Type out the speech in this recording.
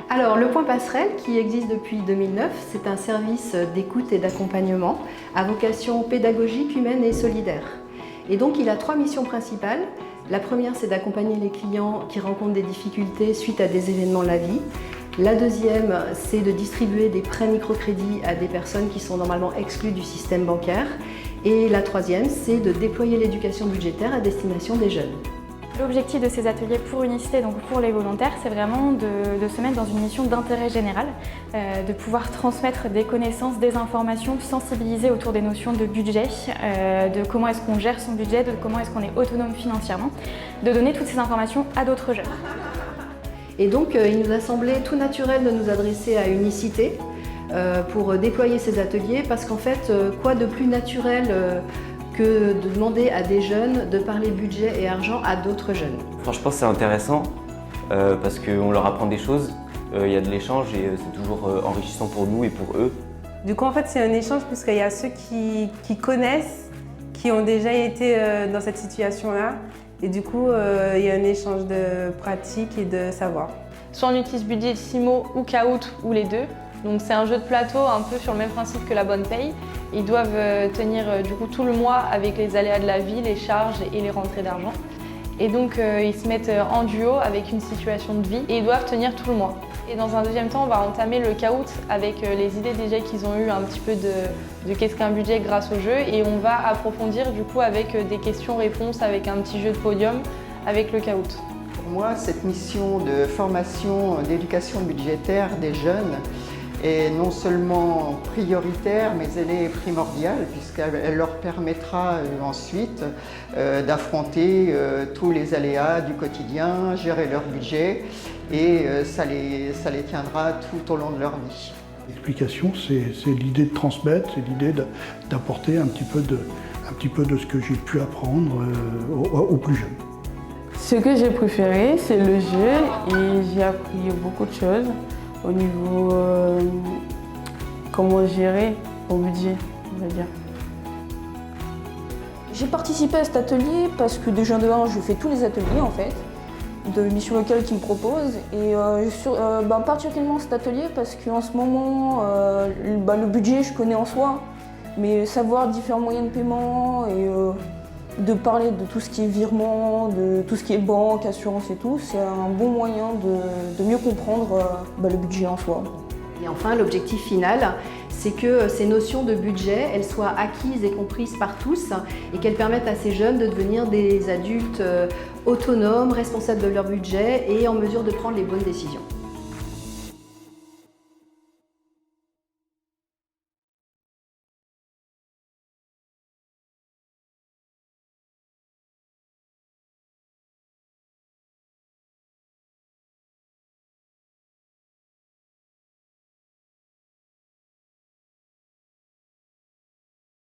Alors, le Point Passerelle, qui existe depuis 2009, c'est un service d'écoute et d'accompagnement à vocation pédagogique, humaine et solidaire. Et donc, il a 3 missions principales. La première, c'est d'accompagner les clients qui rencontrent des difficultés suite à des événements de la vie. La deuxième, c'est de distribuer des prêts microcrédits à des personnes qui sont normalement exclues du système bancaire. Et la troisième, c'est de déployer l'éducation budgétaire à destination des jeunes. L'objectif de ces ateliers pour Unicité, donc pour les volontaires, c'est vraiment de se mettre dans une mission d'intérêt général, de pouvoir transmettre des connaissances, des informations, sensibiliser autour des notions de budget, de comment est-ce qu'on gère son budget, de comment est-ce qu'on est autonome financièrement, de donner toutes ces informations à d'autres jeunes. Et donc, il nous a semblé tout naturel de nous adresser à Unicité pour déployer ces ateliers, parce qu'en fait, quoi de plus naturel que de demander à des jeunes de parler budget et argent à d'autres jeunes. Franchement, c'est intéressant parce qu'on leur apprend des choses, il y a de l'échange et c'est toujours enrichissant pour nous et pour eux. Du coup, en fait, c'est un échange puisqu'il y a ceux qui connaissent, qui ont déjà été dans cette situation-là. Et du coup, il y a un échange de pratiques et de savoir. Soit on utilise budget, Simo ou Kahoot ou les deux. Donc c'est un jeu de plateau un peu sur le même principe que la bonne paye. Ils doivent tenir du coup tout le mois avec les aléas de la vie, les charges et les rentrées d'argent. Et donc ils se mettent en duo avec une situation de vie et ils doivent tenir tout le mois. Et dans un deuxième temps, on va entamer le Kahoot avec les idées déjà qu'ils ont eu un petit peu de qu'est-ce qu'un budget grâce au jeu, et on va approfondir du coup avec des questions-réponses, avec un petit jeu de podium avec le Kahoot. Pour moi, cette mission de formation d'éducation budgétaire des jeunes est non seulement prioritaire, mais elle est primordiale puisqu'elle leur permettra ensuite d'affronter tous les aléas du quotidien, gérer leur budget et ça les tiendra tout au long de leur vie. L'explication, c'est l'idée de transmettre, c'est l'idée d'apporter un petit peu de ce que j'ai pu apprendre aux plus jeunes. Ce que j'ai préféré, c'est le jeu et j'ai appris beaucoup de choses au niveau comment gérer mon budget, on va dire. J'ai participé à cet atelier parce que déjà de 1, je fais tous les ateliers en fait, de mission locale qui me proposent. Et particulièrement cet atelier parce qu'en ce moment, le budget je connais en soi, mais savoir différents moyens de paiement et de parler de tout ce qui est virement, de tout ce qui est banque, assurance et tout, c'est un bon moyen de mieux comprendre le budget en soi. Et enfin, l'objectif final, c'est que ces notions de budget, elles soient acquises et comprises par tous et qu'elles permettent à ces jeunes de devenir des adultes autonomes, responsables de leur budget et en mesure de prendre les bonnes décisions.